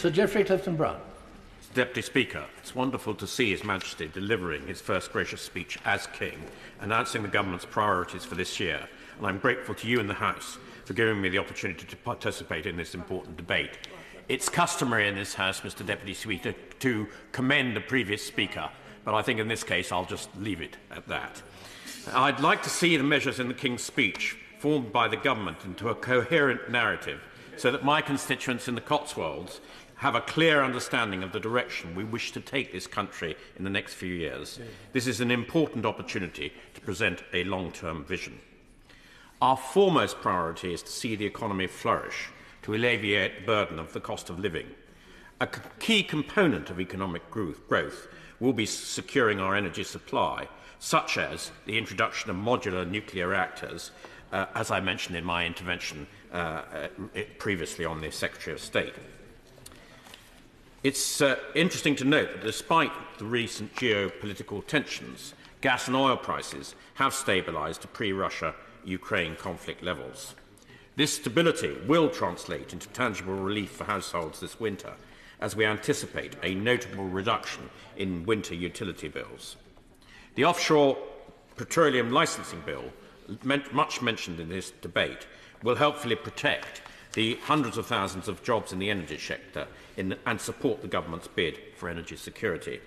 Sir Geoffrey Clifton-Brown. Deputy Speaker, it's wonderful to see His Majesty delivering his first gracious speech as King, announcing the Government's priorities for this year, and I'm grateful to you and the House for giving me the opportunity to participate in this important debate. It's customary in this House, Mr Deputy Speaker, to commend the previous Speaker, but I think in this case I'll just leave it at that. I'd like to see the measures in the King's speech formed by the Government into a coherent narrative so that my constituents in the Cotswolds have a clear understanding of the direction we wish to take this country in the next few years. This is an important opportunity to present a long-term vision. Our foremost priority is to see the economy flourish, to alleviate the burden of the cost of living. A key component of economic growth will be securing our energy supply, such as the introduction of modular nuclear reactors, as I mentioned in my intervention previously on the Secretary of State. It's interesting to note that despite the recent geopolitical tensions, gas and oil prices have stabilised to pre-Russia-Ukraine conflict levels. This stability will translate into tangible relief for households this winter, as we anticipate a notable reduction in winter utility bills. The offshore petroleum licensing bill, much mentioned in this debate, will helpfully protect the hundreds of thousands of jobs in the energy sector and support the Government's bid for energy security.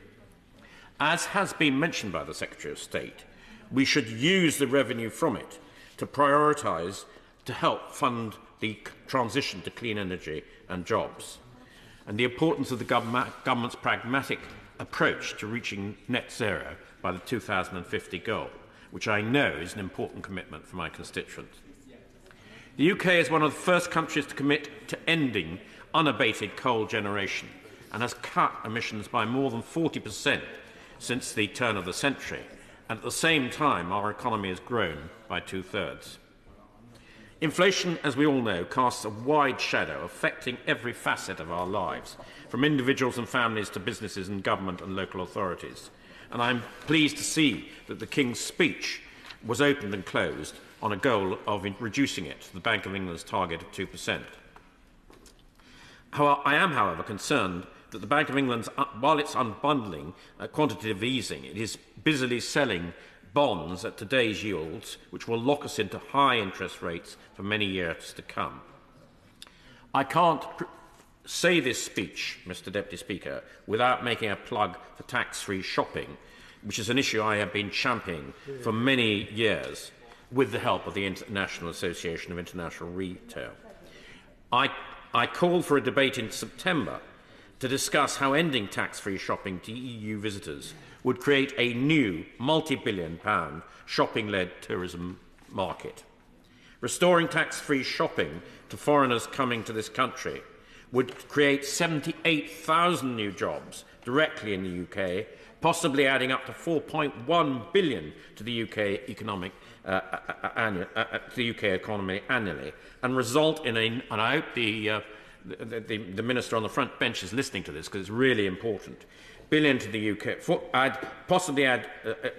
As has been mentioned by the Secretary of State, we should use the revenue from it to prioritise to help fund the transition to clean energy and jobs, and the importance of the Government's pragmatic approach to reaching net zero by the 2050 goal, which I know is an important commitment for my constituents. The UK is one of the first countries to commit to ending unabated coal generation and has cut emissions by more than 40% since the turn of the century, and at the same time our economy has grown by 2/3. Inflation, as we all know, casts a wide shadow affecting every facet of our lives, from individuals and families to businesses and government and local authorities. And I'm pleased to see that the King's speech was opened and closed on a goal of reducing it to the Bank of England's target of 2%. I am, however, concerned that the Bank of England's, while it's unbundling quantitative easing, it is busily selling bonds at today's yields, which will lock us into high interest rates for many years to come. I can't say this speech, Mr Deputy Speaker, without making a plug for tax-free shopping, which is an issue I have been championing for many years, with the help of the International Association of International Retail. I called for a debate in September to discuss how ending tax-free shopping to EU visitors would create a new multi-billion-pound shopping-led tourism market. Restoring tax-free shopping to foreigners coming to this country would create 78,000 new jobs directly in the UK, possibly adding up to 4.1 billion to the UK economy annually, and result in and I hope the Minister on the front bench is listening to this because it's really important, billion to the UK, possibly add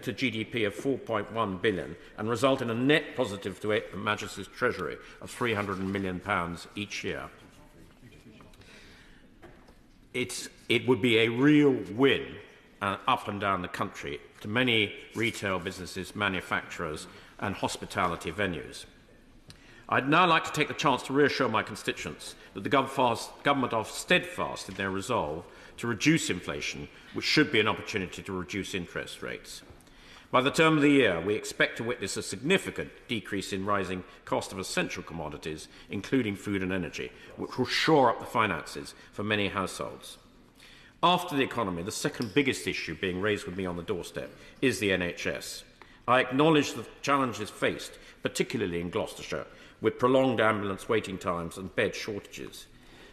to GDP of 4.1 billion and result in a net positive to Her Majesty's Treasury of £300 million each year. It would be a real win up and down the country to many retail businesses, manufacturers and hospitality venues. I'd now like to take the chance to reassure my constituents that the Government are steadfast in their resolve to reduce inflation, which should be an opportunity to reduce interest rates. By the term of the year, we expect to witness a significant decrease in rising cost of essential commodities, including food and energy, which will shore up the finances for many households. After the economy, the second biggest issue being raised with me on the doorstep is the NHS. I acknowledge the challenges faced, particularly in Gloucestershire, with prolonged ambulance waiting times and bed shortages.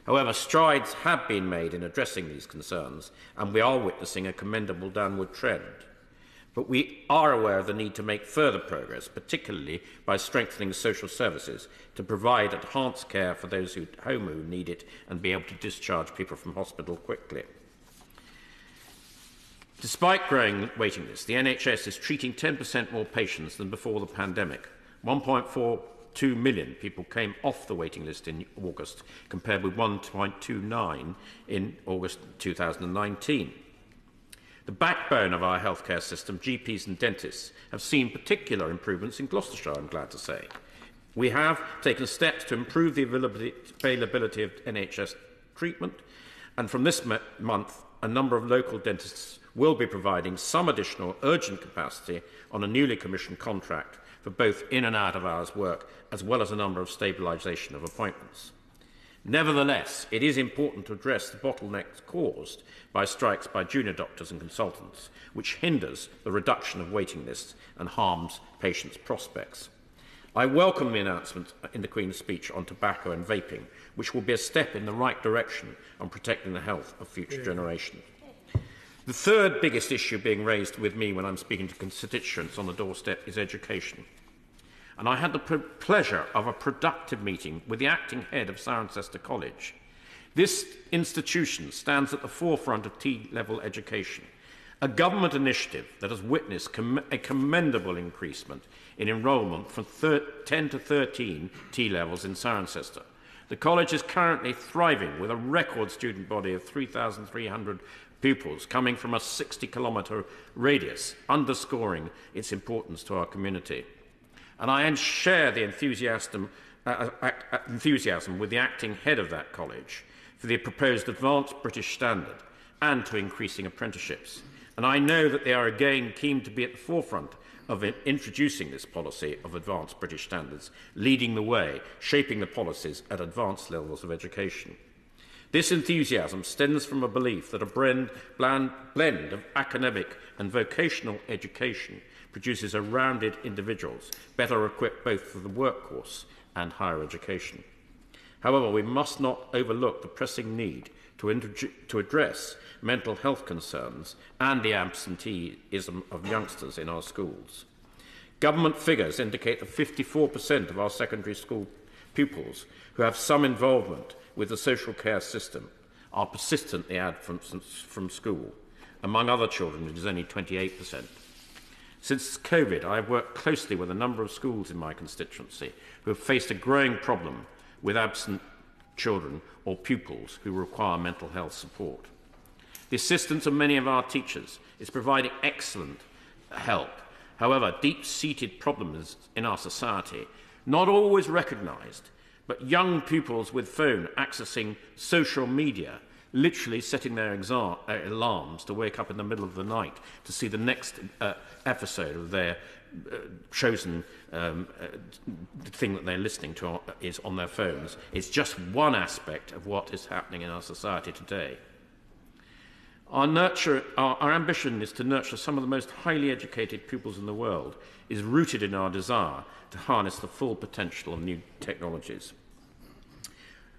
However, strides have been made in addressing these concerns, and we are witnessing a commendable downward trend. But we are aware of the need to make further progress, particularly by strengthening social services to provide enhanced care for those at home who need it and be able to discharge people from hospital quickly. Despite growing waiting lists, the NHS is treating 10% more patients than before the pandemic. 1.4 1.2 million people came off the waiting list in August, compared with 1.29 in August 2019. The backbone of our healthcare system, GPs and dentists, have seen particular improvements in Gloucestershire, I'm glad to say. We have taken steps to improve the availability of NHS treatment, and from this month, a number of local dentists will be providing some additional urgent capacity on a newly commissioned contract for both in and out of hours work, as well as a number of stabilisation of appointments. Nevertheless, it is important to address the bottlenecks caused by strikes by junior doctors and consultants, which hinders the reduction of waiting lists and harms patients' prospects. I welcome the announcement in the Queen's speech on tobacco and vaping, which will be a step in the right direction on protecting the health of future generations. The third biggest issue being raised with me when I'm speaking to constituents on the doorstep is education. And I had the pleasure of a productive meeting with the acting head of Cirencester College. This institution stands at the forefront of T-level education, a government initiative that has witnessed a commendable increasement in enrolment from 10 to 13 T-levels in Cirencester. The college is currently thriving with a record student body of 3,300 pupils coming from a 60-kilometre radius, underscoring its importance to our community. And I share the enthusiasm with the acting head of that college for the proposed advanced British standard and to increasing apprenticeships. And I know that they are again keen to be at the forefront of introducing this policy of advanced British standards, leading the way, shaping the policies at advanced levels of education. This enthusiasm stems from a belief that a blend of academic and vocational education produces a rounded individuals, better equipped both for the workforce and higher education. However, we must not overlook the pressing need to address mental health concerns and the absenteeism of youngsters in our schools. Government figures indicate that 54% of our secondary school pupils who have some involvement with the social care system are persistently absent from school. Among other children, it is only 28%. Since COVID, I have worked closely with a number of schools in my constituency who have faced a growing problem with absent children or pupils who require mental health support. The assistance of many of our teachers is providing excellent help. However, deep-seated problems in our society, not always recognised, but young pupils with phone accessing social media, literally setting their alarms to wake up in the middle of the night to see the next episode of their chosen thing that they're listening to is on their phones. It's just one aspect of what is happening in our society today. Our ambition is to nurture some of the most highly educated pupils in the world, is rooted in our desire to harness the full potential of new technologies.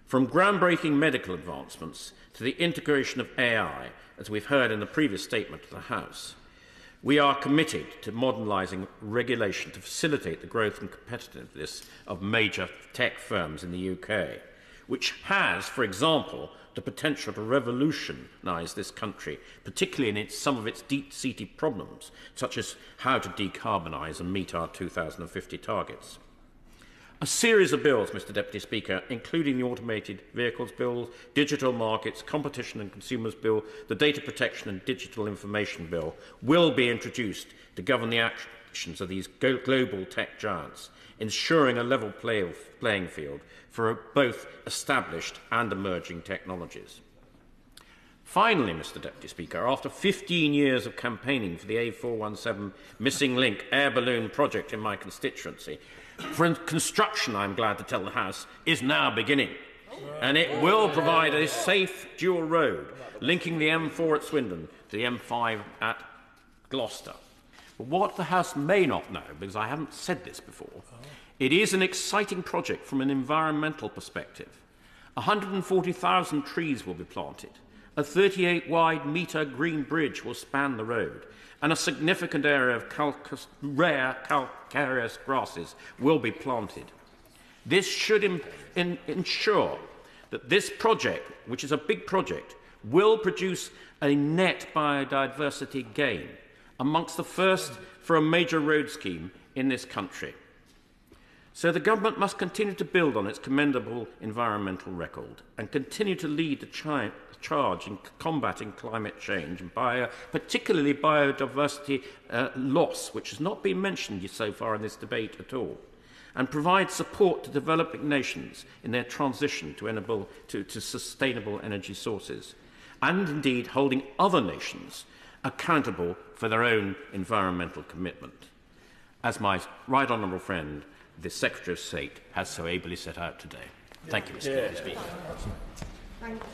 From groundbreaking medical advancements to the integration of AI, as we've heard in the previous statement to the House, we are committed to modernising regulation to facilitate the growth and competitiveness of major tech firms in the UK, which has, for example, the potential to revolutionise this country, particularly in some of its deep-seated problems, such as how to decarbonise and meet our 2050 targets. A series of bills, Mr Deputy Speaker, including the Automated Vehicles Bill, Digital Markets, Competition and Consumers Bill, the Data Protection and Digital Information Bill, will be introduced to govern the actions of these global tech giants, ensuring a level playing field for both established and emerging technologies. Finally, Mr Deputy Speaker, after 15 years of campaigning for the A417 Missing Link air balloon project in my constituency, construction, I'm glad to tell the House, is now beginning. And it will provide a safe dual road linking the M4 at Swindon to the M5 at Gloucester. But what the House may not know, because I haven't said this before, it is an exciting project from an environmental perspective. 140,000 trees will be planted. A 38-wide-metre green bridge will span the road, and a significant area of rare calcareous grasses will be planted. This should ensure that this project, which is a big project, will produce a net biodiversity gain, amongst the first for a major road scheme in this country. So the government must continue to build on its commendable environmental record and continue to lead the charge in combating climate change and particularly biodiversity loss, which has not been mentioned so far in this debate at all, and provide support to developing nations in their transition to sustainable energy sources, and indeed holding other nations accountable for their own environmental commitment, as my right honourable friend, the Secretary of State, has so ably set out today. Thank you, Mr. Speaker. Thank you.